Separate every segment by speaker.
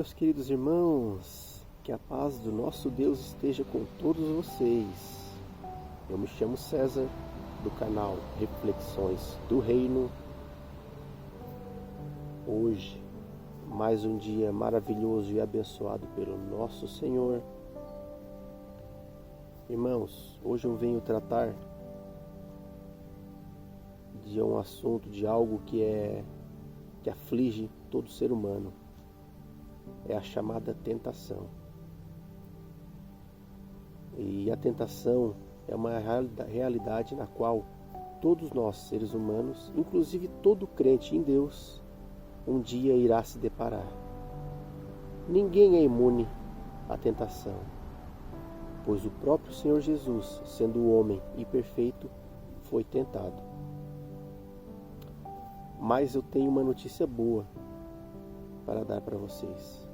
Speaker 1: meus queridos irmãos, que a paz do nosso Deus esteja com todos vocês. Eu me chamo César, do canal Reflexões do Reino. Hoje, mais um dia maravilhoso e abençoado pelo nosso Senhor. Irmãos, hoje eu venho tratar de um assunto, de algo que aflige todo ser humano. É a chamada tentação. E a tentação é uma realidade na qual todos nós, seres humanos, inclusive todo crente em Deus, um dia irá se deparar. Ninguém é imune à tentação, pois o próprio Senhor Jesus, sendo homem e perfeito, foi tentado. Mas eu tenho uma notícia boa para dar para vocês.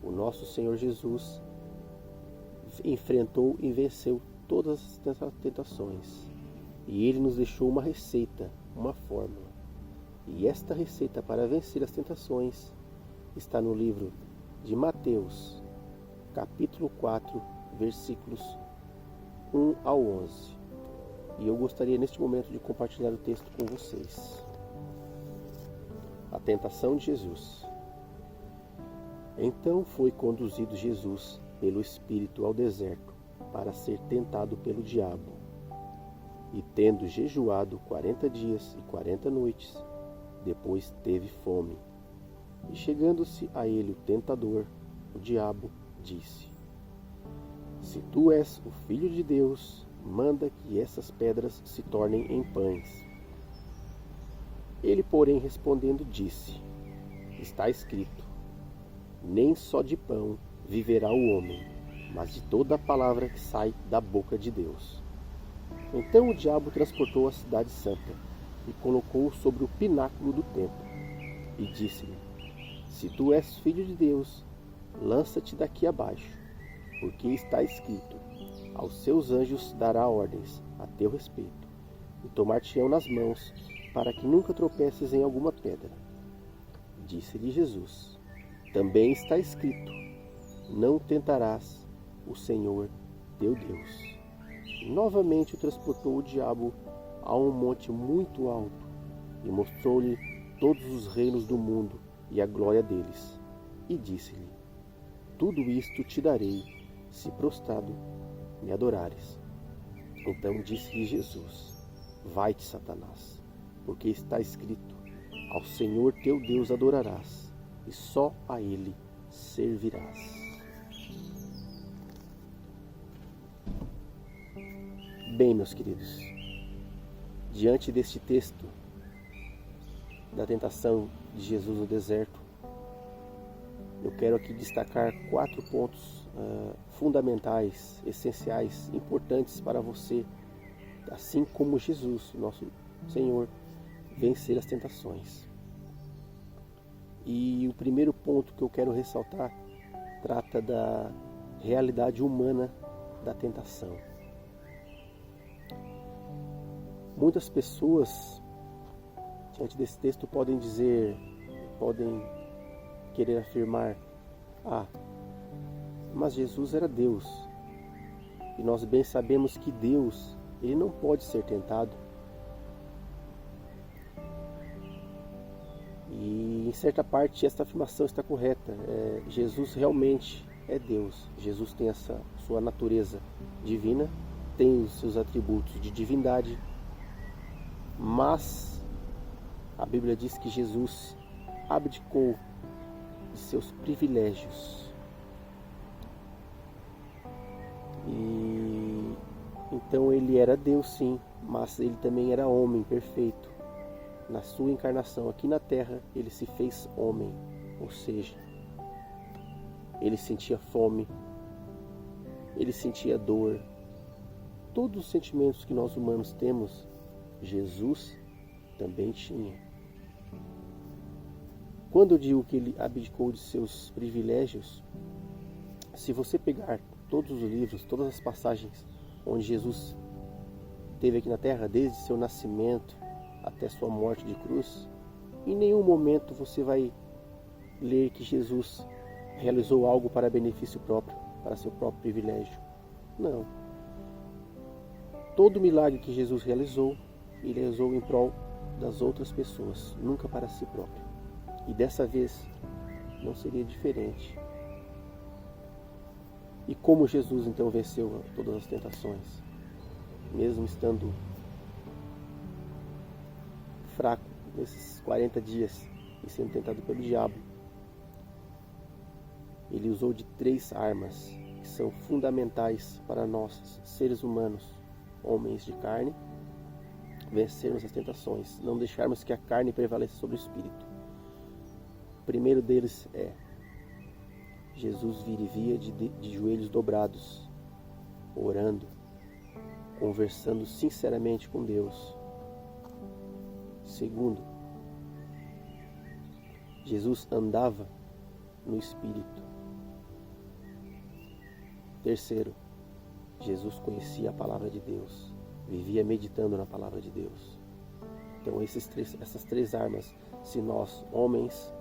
Speaker 1: O nosso Senhor Jesus enfrentou e venceu todas as tentações. E Ele nos deixou uma receita, uma fórmula. E esta receita para vencer as tentações está no livro de Mateus, capítulo 4, versículos 1 ao 11. E eu gostaria neste momento de compartilhar o texto com vocês. A tentação de Jesus. Então foi conduzido Jesus pelo Espírito ao deserto para ser tentado pelo diabo. E tendo jejuado 40 dias e 40 noites, depois teve fome. E chegando-se a ele o tentador, o diabo, disse: Se tu és o Filho de Deus, manda que essas pedras se tornem em pães. Ele, porém, respondendo, disse: Está escrito: Nem só de pão viverá o homem, mas de toda a palavra que sai da boca de Deus. Então o diabo transportou a cidade santa e colocou-o sobre o pináculo do templo, e disse-lhe: Se tu és filho de Deus, lança-te daqui abaixo, porque está escrito: Aos seus anjos dará ordens a teu respeito, e tomar-te-ão nas mãos, para que nunca tropeces em alguma pedra. Disse-lhe Jesus: Também está escrito: Não tentarás o Senhor teu Deus. Novamente o transportou o diabo a um monte muito alto e mostrou-lhe todos os reinos do mundo e a glória deles. E disse-lhe: Tudo isto te darei, se prostrado me adorares. Então disse-lhe Jesus: Vai-te, Satanás, porque está escrito: Ao Senhor teu Deus adorarás, e só a Ele servirás. Bem, meus queridos, diante deste texto da tentação de Jesus no deserto, eu quero aqui destacar 4 pontos fundamentais, essenciais, importantes para você, assim como Jesus, nosso Senhor, vencer as tentações. E o primeiro ponto que eu quero ressaltar trata da realidade humana da tentação. Muitas pessoas, diante desse texto, podem querer afirmar: mas Jesus era Deus. E nós bem sabemos que Deus, Ele não pode ser tentado. E em certa parte esta afirmação está correta. Jesus realmente é Deus. Jesus tem essa sua natureza divina, tem os seus atributos de divindade, mas a Bíblia diz que Jesus abdicou de seus privilégios. E então ele era Deus, sim, mas ele também era homem perfeito. Na sua encarnação aqui na terra, ele se fez homem, ou seja, ele sentia fome, ele sentia dor. Todos os sentimentos que nós humanos temos, Jesus também tinha. Quando eu digo que ele abdicou de seus privilégios, se você pegar todos os livros, todas as passagens onde Jesus esteve aqui na terra, desde seu nascimento até sua morte de cruz, em nenhum momento você vai ler que Jesus realizou algo para benefício próprio, para seu próprio privilégio. Não. Todo milagre que Jesus realizou, ele realizou em prol das outras pessoas, nunca para si próprio. E dessa vez não seria diferente. E como Jesus então venceu todas as tentações, mesmo estando fraco nesses 40 dias e sendo tentado pelo diabo? Ele usou de 3 armas que são fundamentais para nós, seres humanos, homens de carne, vencermos as tentações, não deixarmos que a carne prevaleça sobre o espírito. O primeiro deles é: Jesus vivia de joelhos dobrados, orando, conversando sinceramente com Deus. Segundo, Jesus andava no Espírito. Terceiro, Jesus conhecia a palavra de Deus, vivia meditando na palavra de Deus. Então essas 3 armas, se nós, homens,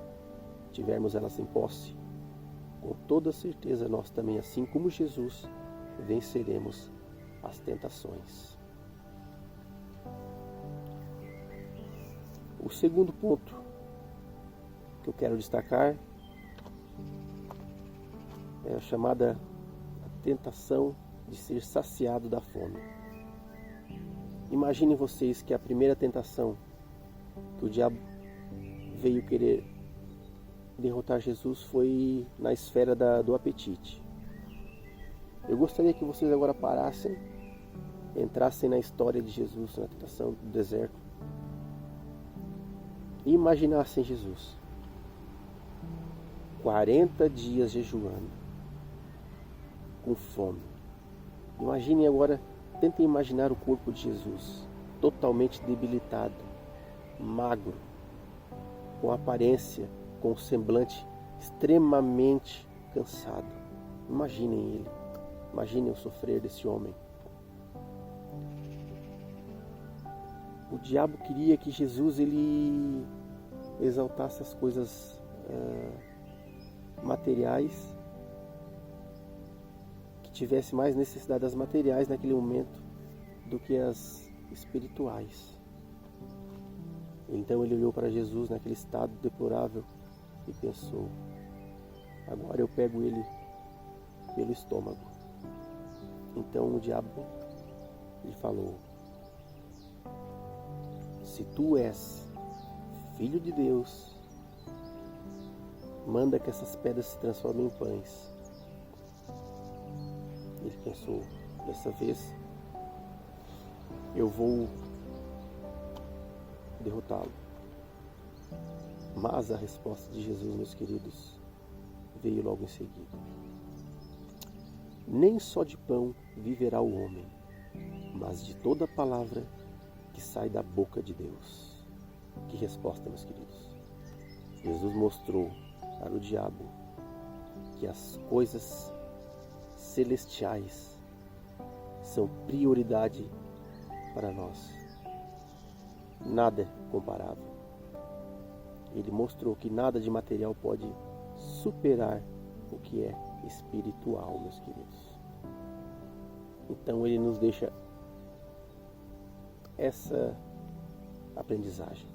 Speaker 1: tivermos elas em posse, com toda certeza nós também, assim como Jesus, venceremos as tentações. O segundo ponto que eu quero destacar é a chamada tentação de ser saciado da fome. Imaginem vocês que a primeira tentação que o diabo veio querer derrotar Jesus foi na esfera do apetite. Eu gostaria que vocês agora parassem, entrassem na história de Jesus na tentação do deserto e imaginassem Jesus 40 dias jejuando, com fome. Imaginem agora, tentem imaginar o corpo de Jesus totalmente debilitado, magro, com aparência, com um semblante extremamente cansado. Imaginem ele, imaginem o sofrer desse homem. O diabo queria que Jesus ele exaltasse as coisas materiais, que tivesse mais necessidade das materiais naquele momento do que as espirituais. Então ele olhou para Jesus naquele estado deplorável e pensou: agora eu pego ele pelo estômago. Então o diabo lhe falou: se tu és filho de Deus, manda que essas pedras se transformem em pães. Ele pensou: dessa vez eu vou derrotá-lo. Mas a resposta de Jesus, meus queridos, veio logo em seguida. Nem só de pão viverá o homem, mas de toda palavra que sai da boca de Deus. Que resposta, meus queridos! Jesus mostrou para o diabo que as coisas celestiais são prioridade para nós. Nada é comparável. Ele mostrou que nada de material pode superar o que é espiritual, meus queridos. Então ele nos deixa essa aprendizagem.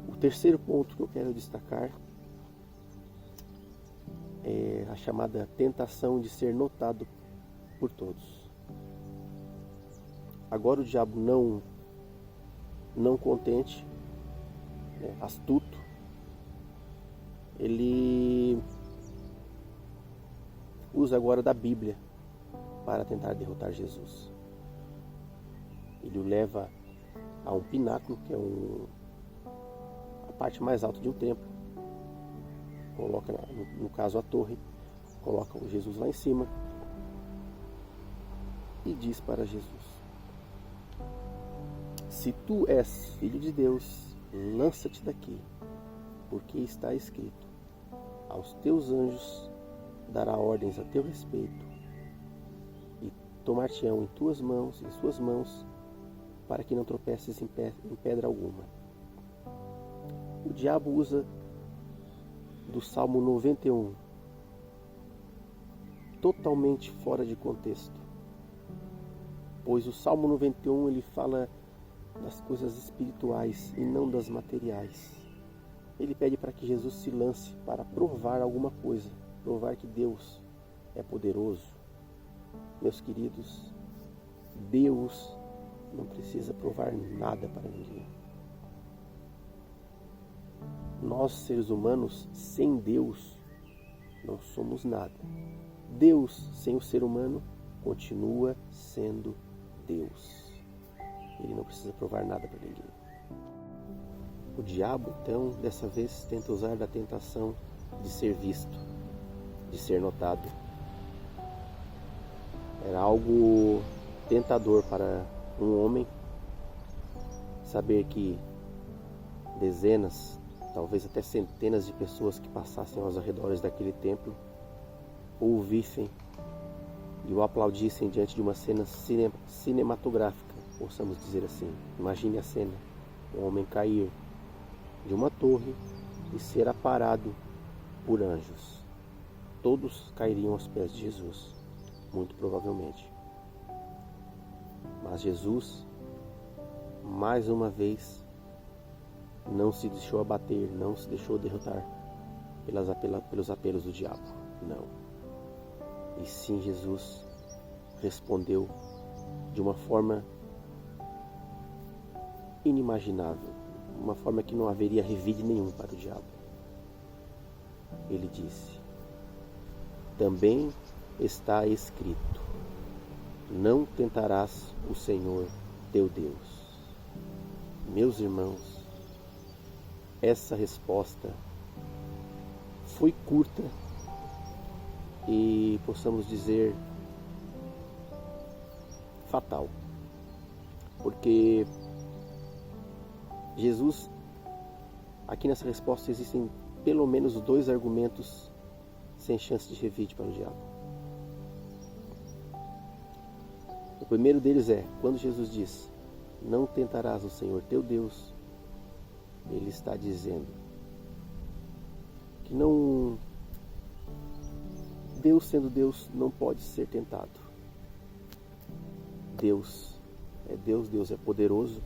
Speaker 1: O terceiro ponto que eu quero destacar é a chamada tentação de ser notado por todos. Agora o diabo não contente, astuto, ele usa agora da Bíblia para tentar derrotar Jesus. Ele o leva a um pináculo, que é a parte mais alta de um templo. Coloca, no caso, a torre, coloca o Jesus lá em cima e diz para Jesus: se tu és filho de Deus, lança-te daqui, porque está escrito: aos teus anjos dará ordens a teu respeito, e tomar-te-ão em suas mãos, para que não tropeces em pedra alguma. O diabo usa do Salmo 91, totalmente fora de contexto, pois o Salmo 91 ele fala das coisas espirituais e não das materiais. Ele pede para que Jesus se lance para provar alguma coisa, provar que Deus é poderoso. Meus queridos, Deus não precisa provar nada para ninguém. Nós, seres humanos, sem Deus, não somos nada. Deus, sem o ser humano, continua sendo Deus. Ele não precisa provar nada para ninguém. O diabo, então, dessa vez, tenta usar da tentação de ser visto, de ser notado. Era algo tentador para um homem saber que dezenas, talvez até centenas de pessoas que passassem aos arredores daquele templo o ouvissem e o aplaudissem diante de uma cena cinematográfica, possamos dizer assim. Imagine a cena: um homem cair de uma torre e ser aparado por anjos. Todos cairiam aos pés de Jesus, muito provavelmente. Mas Jesus, mais uma vez, não se deixou abater, não se deixou derrotar pelos apelos do diabo. Não. E sim, Jesus respondeu de uma forma inimaginável, uma forma que não haveria revide nenhum para o diabo. Ele disse: também está escrito: não tentarás o Senhor teu Deus. Meus irmãos, essa resposta foi curta e, possamos dizer, fatal. Porque Jesus, aqui nessa resposta existem pelo menos 2 argumentos sem chance de revide para o diabo. O primeiro deles é, quando Jesus diz: não tentarás o Senhor teu Deus, ele está dizendo que não, Deus sendo Deus não pode ser tentado. Deus é Deus, Deus é poderoso.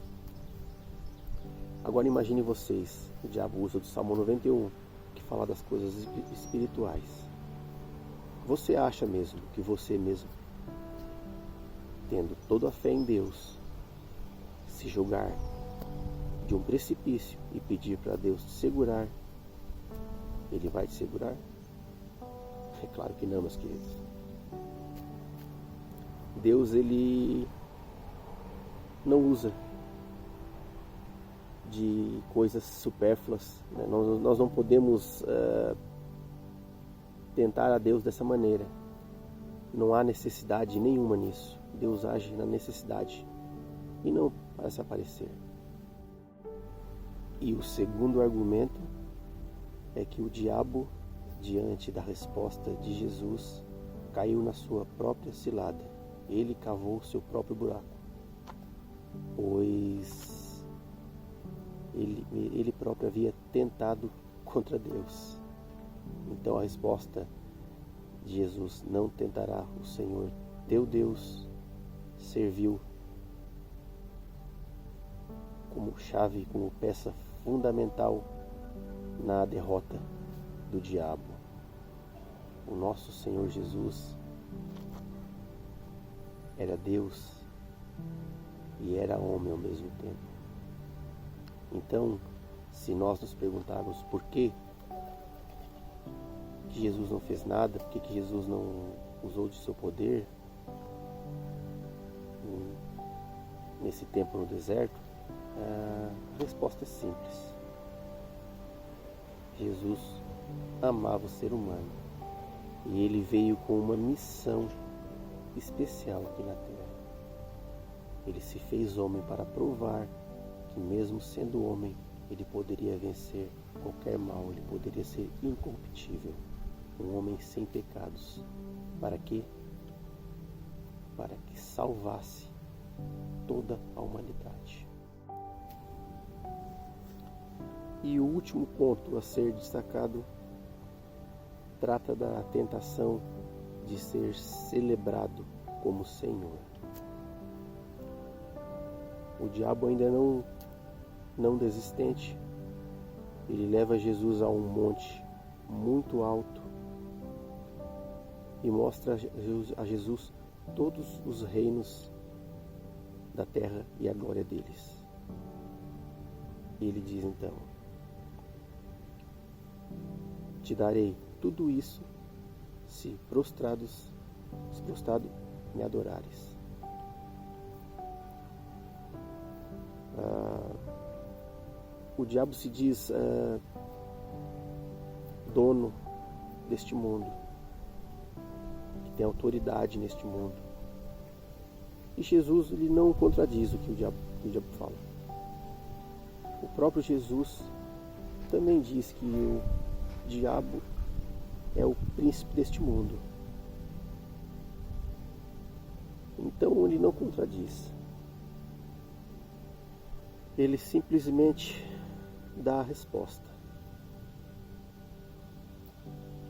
Speaker 1: Agora imagine vocês, o diabo usa do Salmo 91, que fala das coisas espirituais. Você acha mesmo que você mesmo, tendo toda a fé em Deus, se jogar de um precipício e pedir para Deus te segurar, Ele vai te segurar? É claro que não, meus queridos. Deus, Ele não usa de coisas supérfluas, né? Nós não podemos tentar a Deus dessa maneira. Não há necessidade nenhuma nisso. Deus age na necessidade e não para se aparecer. E o segundo argumento é que o diabo, diante da resposta de Jesus, caiu na sua própria cilada. Ele cavou o seu próprio buraco, pois ele próprio havia tentado contra Deus. Então a resposta de Jesus: não tentará o Senhor teu Deus, serviu como chave, como peça fundamental na derrota do diabo. O nosso Senhor Jesus era Deus e era homem ao mesmo tempo. Então, se nós nos perguntarmos por que Jesus não fez nada, por que Jesus não usou de seu poder nesse tempo no deserto, a resposta é simples. Jesus amava o ser humano e ele veio com uma missão especial aqui na terra. Ele se fez homem para provar que, mesmo sendo homem, ele poderia vencer qualquer mal, ele poderia ser incorruptível, um homem sem pecados. Para quê? Para que salvasse toda a humanidade. E o último ponto a ser destacado trata da tentação de ser celebrado como Senhor. O diabo ainda não desistente, ele leva Jesus a um monte muito alto e mostra a Jesus todos os reinos da terra e a glória deles. E ele diz então: te darei tudo isso se prostrado me adorares. O diabo se diz dono deste mundo, que tem autoridade neste mundo. E Jesus, ele não contradiz o que o diabo fala. O próprio Jesus também diz que o diabo é o príncipe deste mundo. Então ele não contradiz. Ele simplesmente dá a resposta: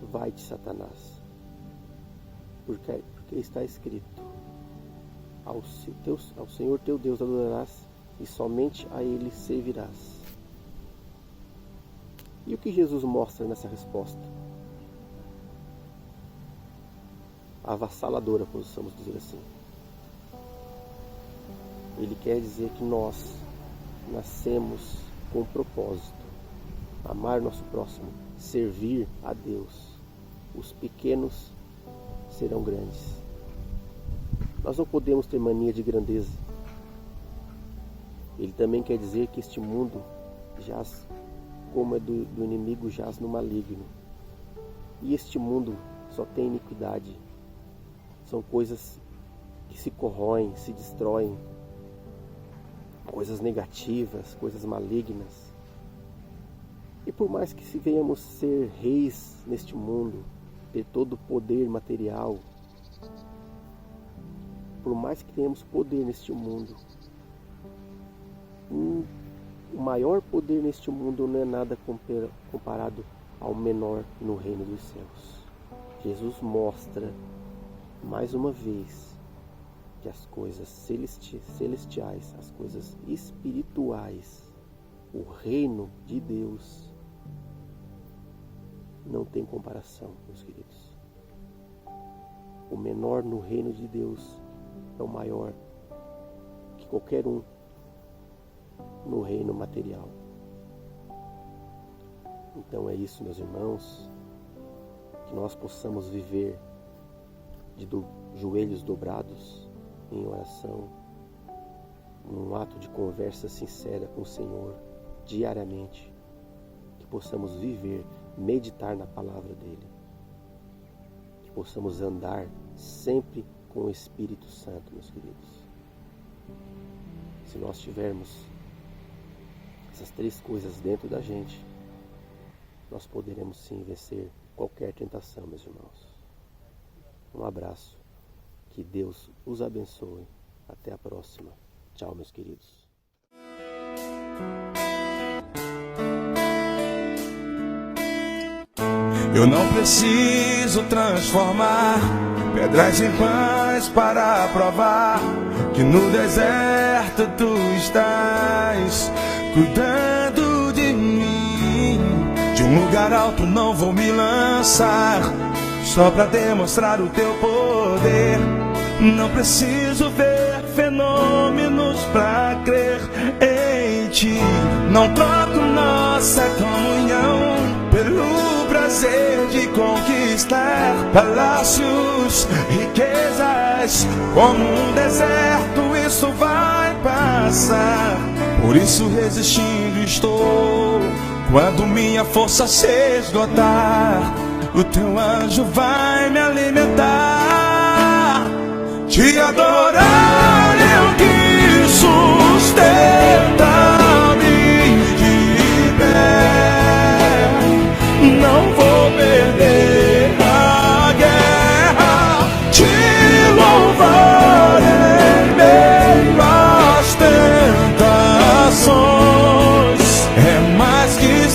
Speaker 1: vai-te, Satanás, porque está escrito: ao Senhor teu Deus adorarás e somente a Ele servirás. E o que Jesus mostra nessa resposta? Avassaladora, possamos dizer assim. Ele quer dizer que nós nascemos com um propósito: amar nosso próximo, servir a Deus. Os pequenos serão grandes. Nós não podemos ter mania de grandeza. Ele também quer dizer que este mundo jaz, como é do inimigo, jaz no maligno. E este mundo só tem iniquidade. São coisas que se corroem, se destroem, coisas negativas, coisas malignas. E por mais que se venhamos ser reis neste mundo, ter todo o poder material, por mais que tenhamos poder neste mundo, o maior poder neste mundo não é nada comparado ao menor no reino dos céus. Jesus mostra mais uma vez que as coisas celestiais, as coisas espirituais, o reino de Deus não tem comparação, meus queridos. O menor no reino de Deus é o maior que qualquer um no reino material. Então é isso, meus irmãos, que nós possamos viver de joelhos dobrados em oração, num ato de conversa sincera com o Senhor diariamente, que possamos viver, meditar na palavra dele, que possamos andar sempre com o Espírito Santo, meus queridos. Se nós tivermos essas três coisas dentro da gente, nós poderemos sim vencer qualquer tentação, meus irmãos. Um abraço, que Deus os abençoe. Até a próxima. Tchau, meus queridos.
Speaker 2: Eu não preciso transformar pedras em pães para provar que no deserto tu estás cuidando de mim. De um lugar alto não vou me lançar só para demonstrar o teu poder. Não preciso ver fenômenos para crer em ti. Não troco nossa comunhão pelo prazer de conquistar palácios, riquezas. Como um deserto isso vai passar. Por isso resistindo estou. Quando minha força se esgotar, o teu anjo vai me alimentar. Te adorar é o que sustenta-me de pé. Não vou perder a guerra. Te louvar em meio às tentações. É mais que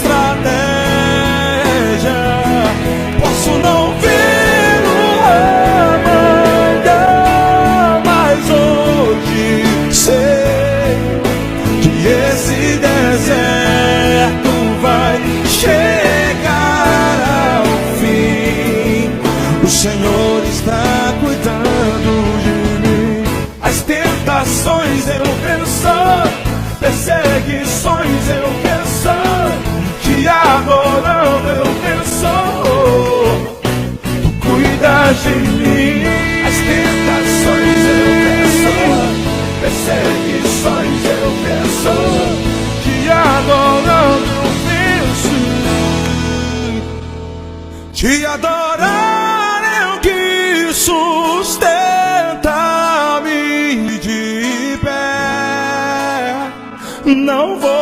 Speaker 2: Senhor está cuidando de mim. As tentações eu venço, perseguições eu venço, te adorando eu venço. Tu cuidas de mim. As tentações eu venço, perseguições eu venço, te adorando eu venço. Te adorar é o que sustenta-me de pé. Não vou